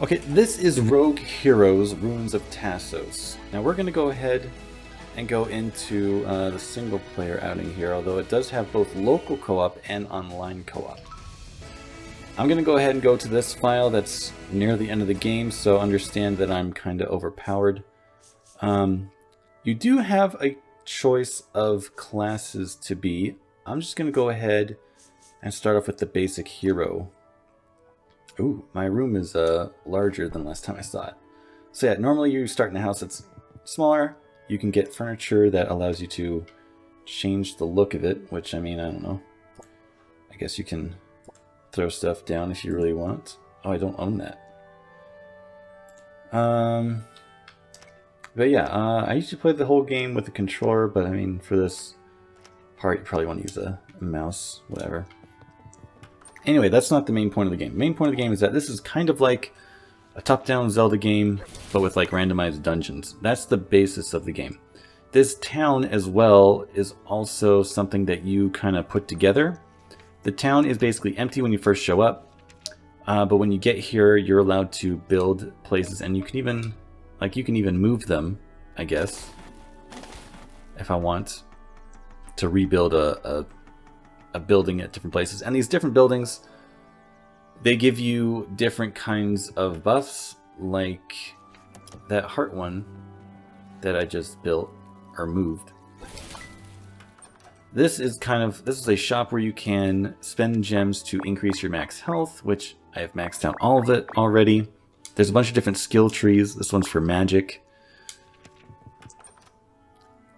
Okay, this is Rogue Heroes, Ruins of Tasos. Now we're going to go ahead and go into the single player outing here, although it does have both local co-op and online co-op. I'm going to go ahead and go to this file that's near the end of the game, so understand that I'm kind of overpowered. You do have a choice of classes to be. I'm just going to go ahead and start off with the basic hero. Ooh, my room is larger than last time I saw it. So yeah, normally you start in a house that's smaller. You can get furniture that allows you to change the look of it, which, I mean, I don't know. I guess you can throw stuff down if you really want. Oh, I don't own that. But yeah, I usually play the whole game with a controller, but I mean, for this part, you probably want to use a mouse, whatever. Anyway, that's not the main point of the game. The main point of the game is that this is kind of like a top-down Zelda game, but with like randomized dungeons. That's the basis of the game. This town as well is also something that you kind of put together. The town is basically empty when you first show up, but when you get here, you're allowed to build places, and you can even move them, I guess, if I want to rebuild a building at different places. And these different buildings, they give you different kinds of buffs, like that heart one that I just built or moved. This is a shop where you can spend gems to increase your max health, which I have maxed out all of it already. There's a bunch of different skill trees. This one's for magic.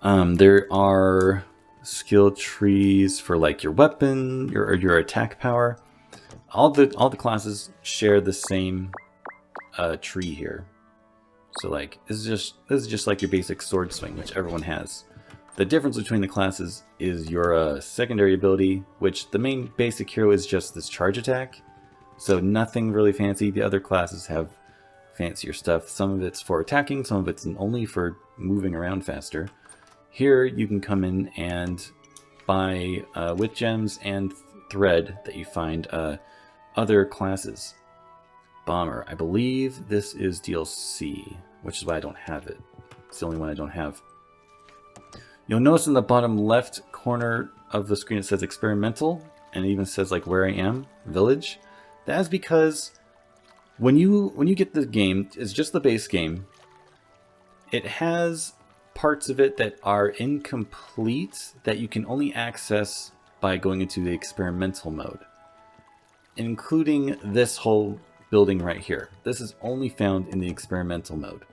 There are skill trees for like your weapon, your attack power. All the classes share the same tree here. So like this is just like your basic sword swing, which everyone has. The difference between the classes is your secondary ability, which the main basic hero is just this charge attack. So nothing really fancy. The other classes have fancier stuff. Some of it's for attacking, some of it's only for moving around faster. Here you can come in and buy with gems and thread that you find other classes. Bomber. I believe this is DLC, which is why I don't have it. It's the only one I don't have. You'll notice in the bottom left corner of the screen it says experimental, and it even says like where I am, village. That is because when you get the game, it's just the base game. It has parts of it that are incomplete that you can only access by going into the experimental mode, including this whole building right here. This is only found in the experimental mode,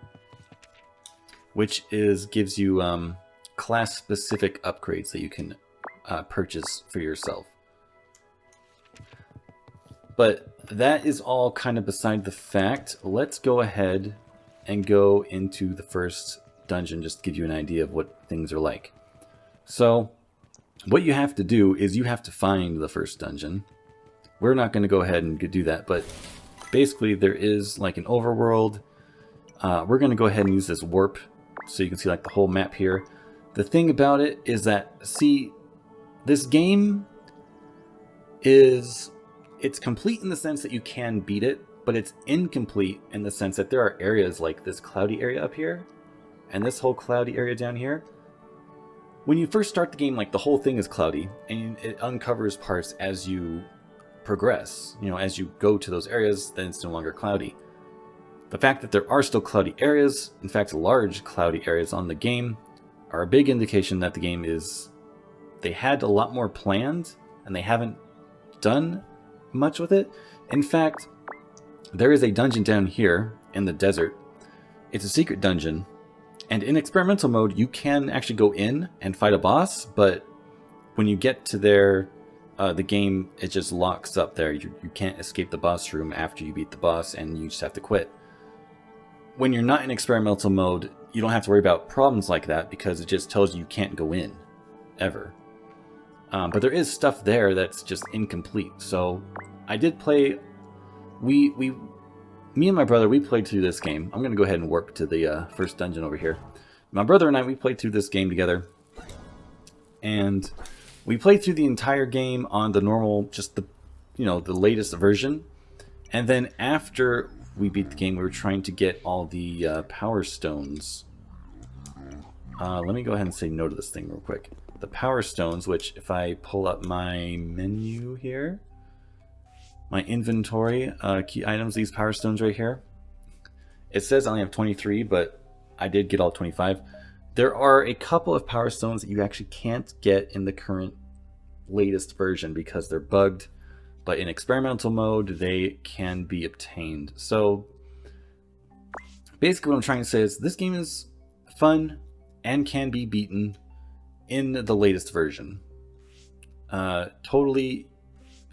which gives you class-specific upgrades that you can purchase for yourself. But that is all kind of beside the fact. Let's go ahead and go into the first dungeon, just to give you an idea of what things are like. So what you have to do is you have to find the first dungeon. We're not going to go ahead and do that, but basically there is like an overworld. We're going to go ahead and use this warp so you can see like the whole map here. The thing about it is that, see, this game it's complete in the sense that you can beat it, but it's incomplete in the sense that there are areas like this cloudy area up here and this whole cloudy area down here. When you first start the game, like the whole thing is cloudy, and it uncovers parts as you progress. You know, as you go to those areas, then it's no longer cloudy. The fact that there are still cloudy areas, in fact large cloudy areas on the game, are a big indication that the game they had a lot more planned and they haven't done much with it. In fact, there is a dungeon down here in the desert. It's a secret dungeon, and in experimental mode you can actually go in and fight a boss, but when you get to there, the game, it just locks up there. You can't escape the boss room after you beat the boss, and you just have to quit. When you're not in experimental mode, you don't have to worry about problems like that because it just tells you can't go in ever. But there is stuff there that's just incomplete. So I did play. Me and my brother, we played through this game. I'm gonna go ahead and warp to the first dungeon over here. My brother and I, we played through this game together, and we played through the entire game on the normal, just the latest version. And then after we beat the game, we were trying to get all the power stones. Let me go ahead and say no to this thing real quick. The power stones, which if I pull up my menu here, my inventory, key items, these power stones right here, it says I only have 23, but I did get all 25. There are a couple of power stones that you actually can't get in the current latest version because they're bugged, but in experimental mode they can be obtained. So basically what I'm trying to say is this game is fun and can be beaten in the latest version. Totally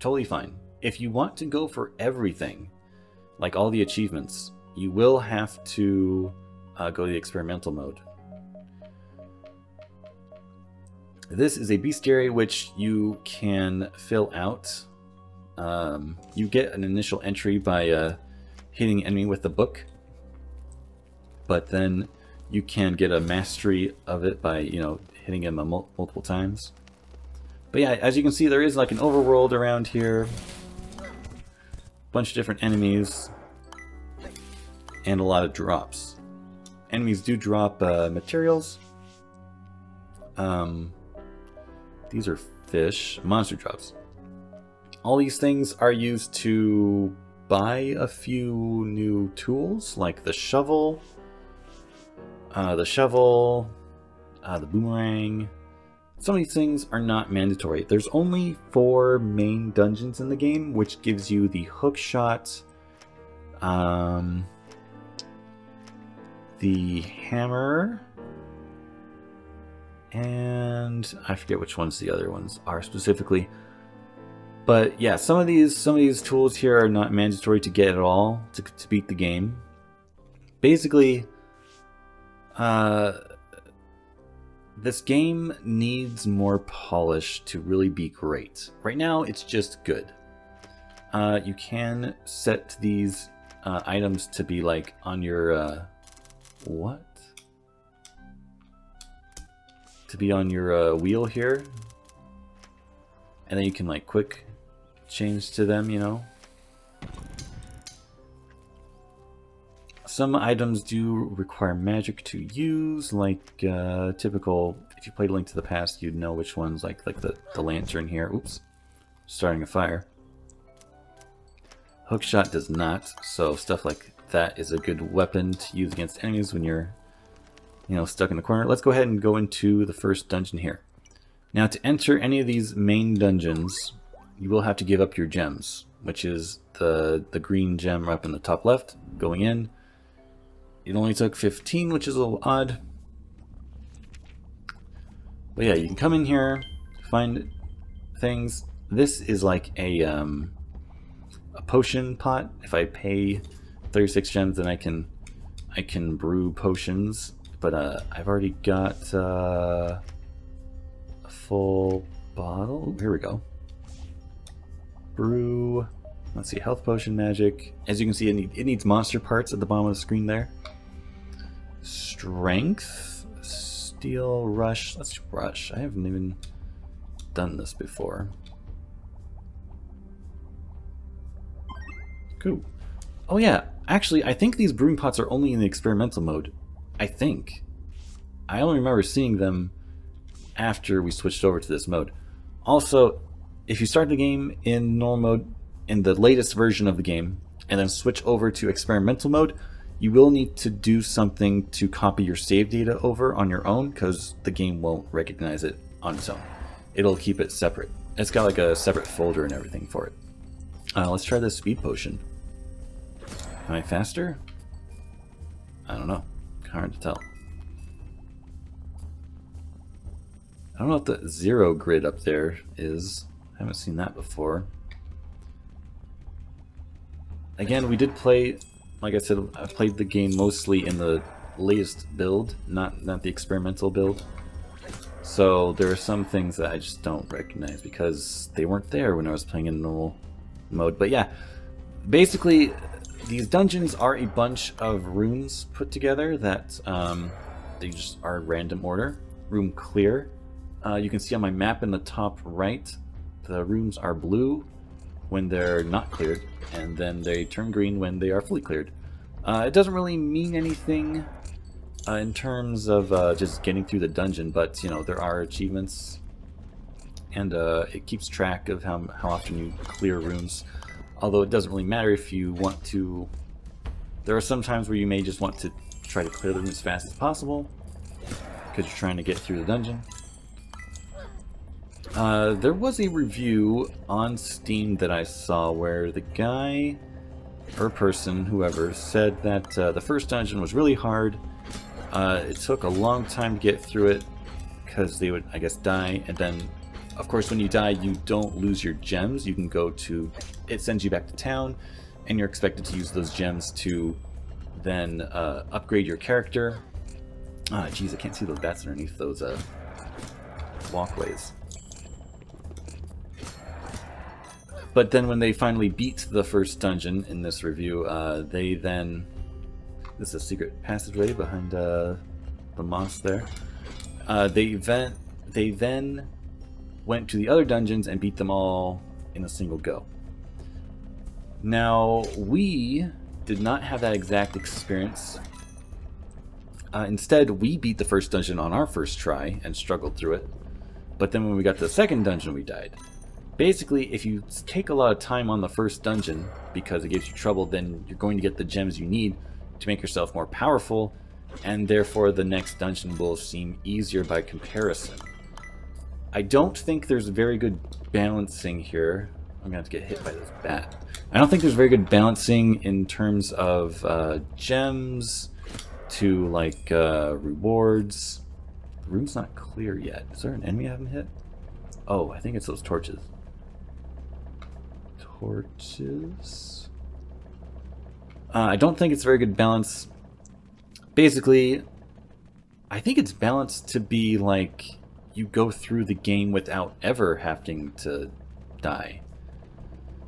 fine. If you want to go for everything, like all the achievements, you will have to go to the experimental mode. This is a bestiary which you can fill out. You get an initial entry by hitting an enemy with the book, but then you can get a mastery of it by, you know, hitting him multiple times. But yeah, as you can see, there is like an overworld around here, bunch of different enemies, and a lot of drops. Enemies do drop materials. These are fish, monster drops. All these things are used to buy a few new tools, like the shovel, the boomerang. Some of these things are not mandatory. There's only 4 main dungeons in the game, which gives you the hook shot, the hammer, and I forget which ones the other ones are specifically. But yeah, some of these tools here are not mandatory to get at all to beat the game. Basically, this game needs more polish to really be great. Right now, it's just good. You can set these items to be like on your what? To be on your wheel here, and then you can like quick change to them, you know. Some items do require magic to use, like typical. If you played Link to the Past, you'd know which ones, like the lantern here. Oops, starting a fire. Hookshot does not, so stuff like that is a good weapon to use against enemies when you're, you know, stuck in the corner. Let's go ahead and go into the first dungeon here. Now, to enter any of these main dungeons, you will have to give up your gems, which is the green gem up in the top left. Going in, it only took 15, which is a little odd. But yeah, you can come in here, find things. This is like a potion pot. If I pay 36 gems, then I can brew potions. But I've already got a full bottle. Ooh, here we go. Brew. Let's see, health potion, magic. As you can see, it needs monster parts at the bottom of the screen there. Strength, steel, rush. Let's rush. I haven't even done this before. Cool. Oh yeah, actually, I think these brewing pots are only in the experimental mode. I think. I only remember seeing them after we switched over to this mode. Also, if you start the game in normal mode, in the latest version of the game, and then switch over to experimental mode, you will need to do something to copy your save data over on your own, because the game won't recognize it on its own. It'll keep it separate. It's got like a separate folder and everything for it. Let's try this speed potion. Am I faster? I don't know. Hard to tell. I don't know what the 0 grid up there is. I haven't seen that before. Again, we did play, like I said, I played the game mostly in the latest build, not the experimental build. So there are some things that I just don't recognize because they weren't there when I was playing in normal mode. But yeah, basically these dungeons are a bunch of rooms put together that they just are random order. Room clear. You can see on my map in the top right, the rooms are blue. when they're not cleared, and then they turn green when they are fully cleared. It doesn't really mean anything in terms of just getting through the dungeon, but you know, there are achievements, and it keeps track of how often you clear rooms. Although it doesn't really matter if you want to. There are some times where you may just want to try to clear the room as fast as possible because you're trying to get through the dungeon. There was a review on Steam that I saw where the guy or person, whoever, said that the first dungeon was really hard. It took a long time to get through it because they would, I guess, die, and then of course when you die you don't lose your gems. You can go to, it sends you back to town, and you're expected to use those gems to then upgrade your character. Geez, I can't see those bats underneath those walkways. But then when they finally beat the first dungeon in this review, they then... This is a secret passageway behind the moss there. They then went to the other dungeons and beat them all in a single go. Now, we did not have that exact experience. Instead, we beat the first dungeon on our first try and struggled through it. But then when we got to the second dungeon, we died. Basically, if you take a lot of time on the first dungeon because it gives you trouble, then you're going to get the gems you need to make yourself more powerful, and therefore the next dungeon will seem easier by comparison. I don't think there's very good balancing here. I'm gonna have to get hit by this bat. I don't think there's very good balancing in terms of gems to like rewards. The room's not clear yet. Is there an enemy I haven't hit? Oh, I think it's those torches. Torches? I don't think it's very good balance. Basically, I think it's balanced to be like you go through the game without ever having to die.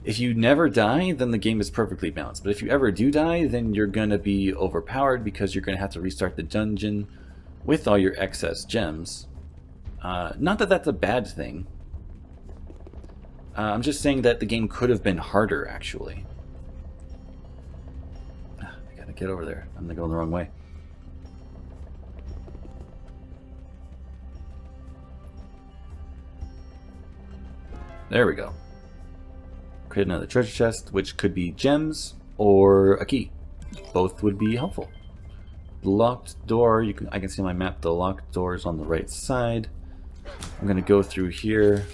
If you never die, then the game is perfectly balanced. But if you ever do die, then you're going to be overpowered because you're going to have to restart the dungeon with all your excess gems. Not that that's a bad thing. I'm just saying that the game could have been harder, actually. I gotta get over there. I'm going the wrong way. There we go. Create another treasure chest, which could be gems or a key. Both would be helpful. Locked door. I can see on my map the locked door is on the right side. I'm gonna go through here.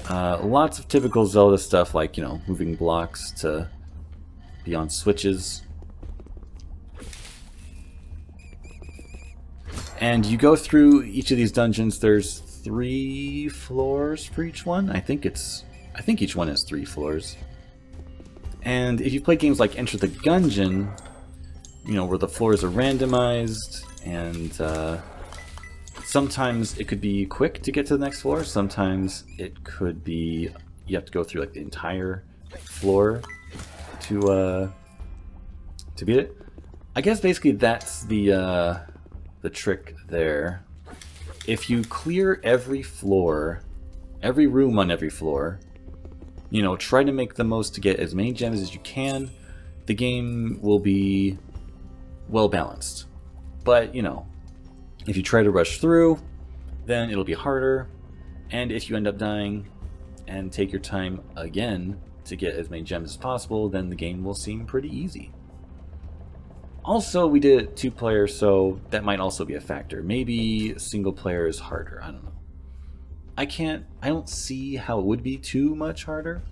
Lots of typical Zelda stuff, like, you know, moving blocks to be on switches. And you go through each of these dungeons. There's 3 floors for each one. I think each one has 3 floors. And if you play games like Enter the Gungeon, you know, where the floors are randomized, and sometimes it could be quick to get to the next floor. Sometimes it could be you have to go through like the entire floor to beat it. I guess basically that's the trick there. If you clear every floor, every room on every floor, you know, try to make the most to get as many gems as you can, the game will be well balanced. But, you know, if you try to rush through, then it'll be harder. And if you end up dying and take your time again to get as many gems as possible, then the game will seem pretty easy. Also, we did it 2-player, so that might also be a factor. Maybe single player is harder. I don't know. I don't see how it would be too much harder.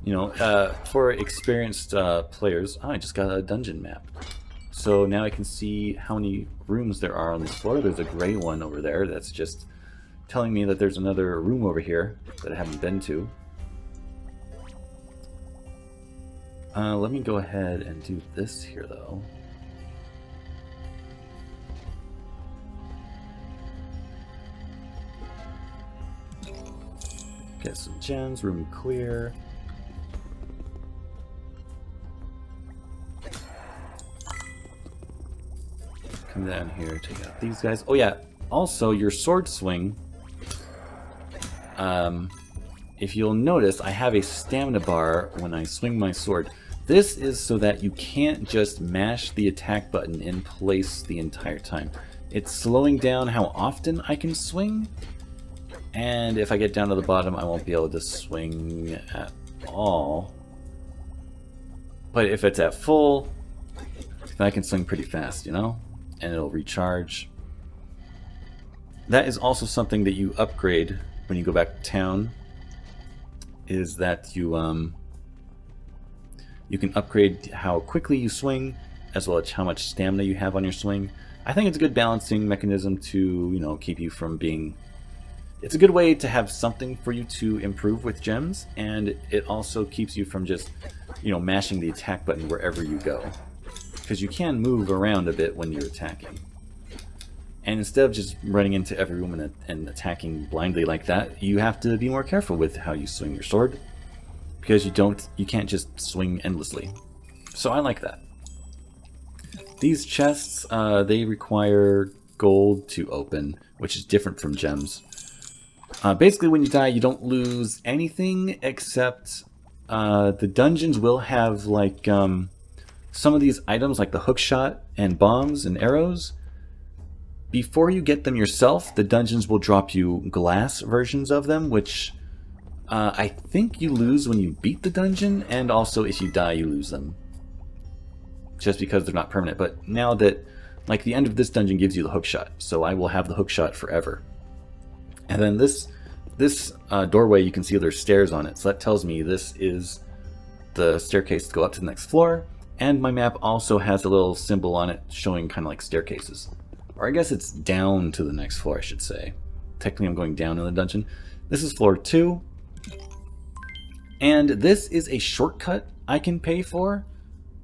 You know, for experienced players, I just got a dungeon map. So now I can see how many rooms there are on this floor. There's a gray one over there that's just telling me that there's another room over here that I haven't been to. Let me go ahead and do this here, though. Get some gems, room clear. Come down here, take out these guys. Oh yeah, also your sword swing if you'll notice, I have a stamina bar when I swing my sword. This is so that you can't just mash the attack button in place the entire time. It's slowing down how often I can swing, and if I get down to the bottom, I won't be able to swing at all. But if it's at full, then I can swing pretty fast, you know? And it'll recharge. That is also something that you upgrade when you go back to town, is that you can upgrade how quickly you swing, as well as how much stamina you have on your swing. I think it's a good balancing mechanism to, you know, keep you from being... It's a good way to have something for you to improve with gems, and it also keeps you from just, you know, mashing the attack button wherever you go. Because you can move around a bit when you're attacking. And instead of just running into every room and attacking blindly like that, you have to be more careful with how you swing your sword, because you can't just swing endlessly. So I like that. These chests, they require gold to open, which is different from gems. Basically, when you die, you don't lose anything except the dungeons will have like some of these items, like the hookshot and bombs and arrows. Before you get them yourself, the dungeons will drop you glass versions of them, which I think you lose when you beat the dungeon, and also if you die, you lose them. Just because they're not permanent. But now that, like, the end of this dungeon gives you the hookshot, so I will have the hookshot forever. And then this doorway, you can see there's stairs on it, so that tells me this is the staircase to go up to the next floor. And my map also has a little symbol on it showing kind of like staircases. Or I guess it's down to the next floor, I should say. Technically, I'm going down in the dungeon. This is floor 2. And this is a shortcut I can pay for.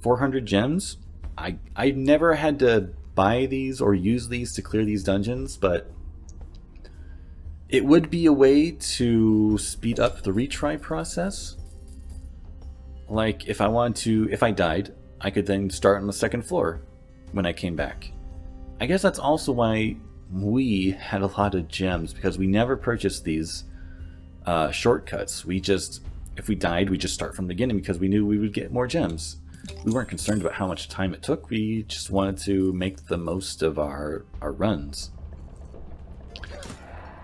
400 gems. I never had to buy these or use these to clear these dungeons, but it would be a way to speed up the retry process. Like, if I died, I could then start on the second floor when I came back. I guess that's also why we had a lot of gems, because we never purchased these shortcuts. If we died, we just start from the beginning because we knew we would get more gems. We weren't concerned about how much time it took. We just wanted to make the most of our runs.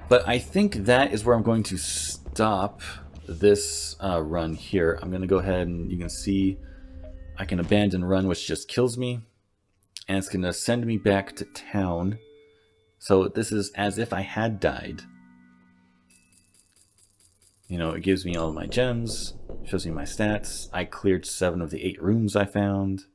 But I think that is where I'm going to stop this run here. I'm going to go ahead and you can see I can abandon run, which just kills me. And it's going to send me back to town. So this is as if I had died. You know, it gives me all of my gems, shows me my stats. I cleared 7 of the 8 rooms I found.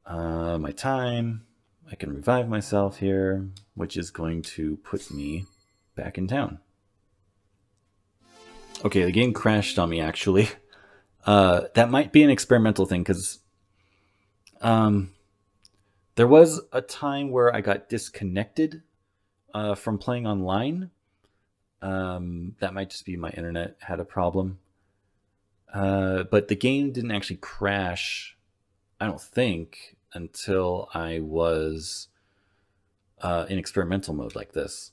My time. I can revive myself here, which is going to put me back in town. Okay, the game crashed on me, actually. That might be an experimental thing, because there was a time where I got disconnected from playing online. That might just be my internet had a problem. But the game didn't actually crash, I don't think, until I was in experimental mode like this.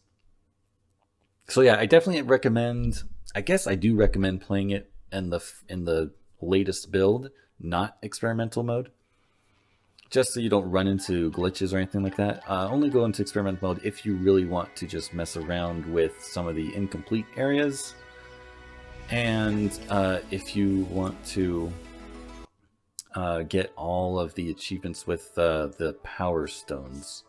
So yeah, I definitely recommend, I guess I do recommend playing it in the latest build, not experimental mode. Just so you don't run into glitches or anything like that. Only go into experimental mode if you really want to just mess around with some of the incomplete areas. And if you want to get all of the achievements with the power stones.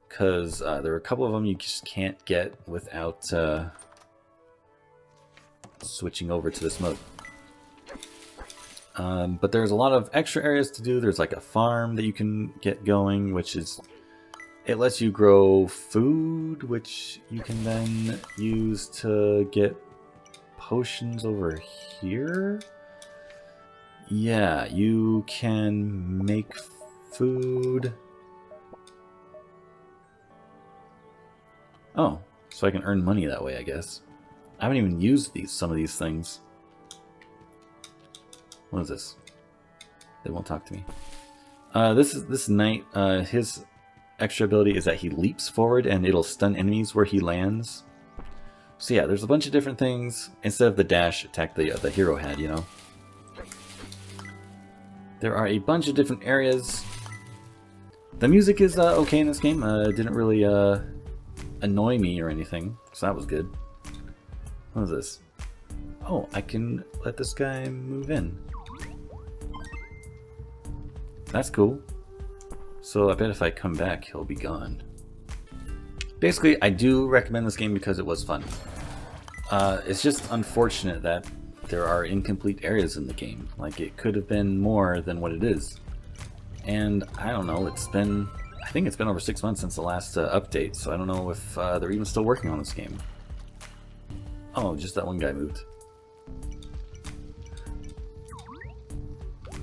Because there are a couple of them you just can't get without switching over to this mode. But there's a lot of extra areas to do. There's like a farm that you can get going, which is... It lets you grow food, which you can then use to get potions over here. Yeah, you can make food. Oh, so I can earn money that way, I guess. I haven't even used some of these things. What is this? They won't talk to me. This knight, his extra ability is that he leaps forward and it'll stun enemies where he lands. So yeah, there's a bunch of different things. Instead of the dash attack the hero had, you know. There are a bunch of different areas. The music is okay in this game. It didn't really annoy me or anything, so that was good. What is this? Oh, I can let this guy move in. That's cool. So I bet if I come back, he'll be gone. Basically, I do recommend this game because it was fun. It's just unfortunate that there are incomplete areas in the game. Like, it could have been more than what it is. And I don't know, I think it's been over 6 months since the last update, so I don't know if they're even still working on this game. Oh, just that one guy moved.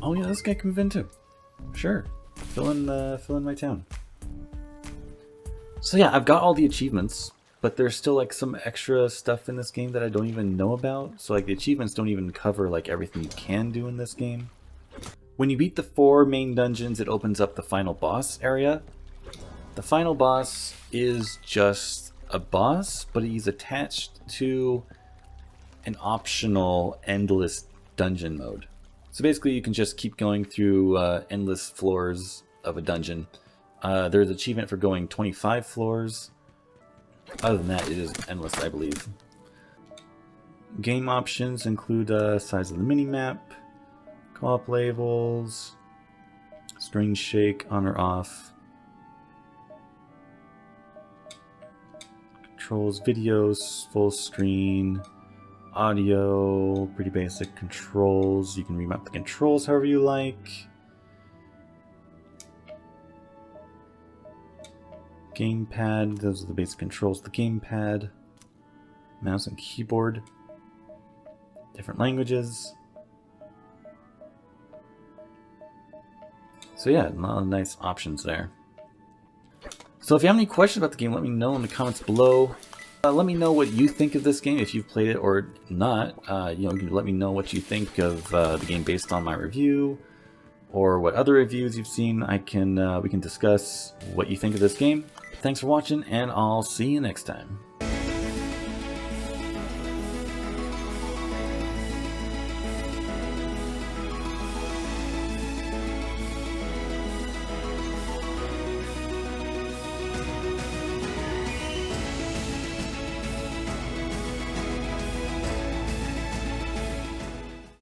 Oh yeah, this guy can move in too. Sure, fill in my town. So yeah, I've got all the achievements, but there's still like some extra stuff in this game that I don't even know about. So like the achievements don't even cover like everything you can do in this game. When you beat the 4 main dungeons, it opens up the final boss area. The final boss is just a boss, but he's attached to an optional endless dungeon mode. So basically you can just keep going through endless floors of a dungeon. There's an achievement for going 25 floors. Other than that, it is endless, I believe. Game options include size of the minimap, co-op labels, string shake on or off, controls, videos, full screen, audio, pretty basic controls. You can remap the controls however you like. Gamepad, those are the basic controls. The gamepad, mouse and keyboard, different languages. So yeah, a lot of nice options there. So if you have any questions about the game, let me know in the comments below. Let me know what you think of this game, if you've played it or not. You can let me know what you think of the game based on my review, or what other reviews you've seen. We can discuss what you think of this game. Thanks for watching, and I'll see you next time.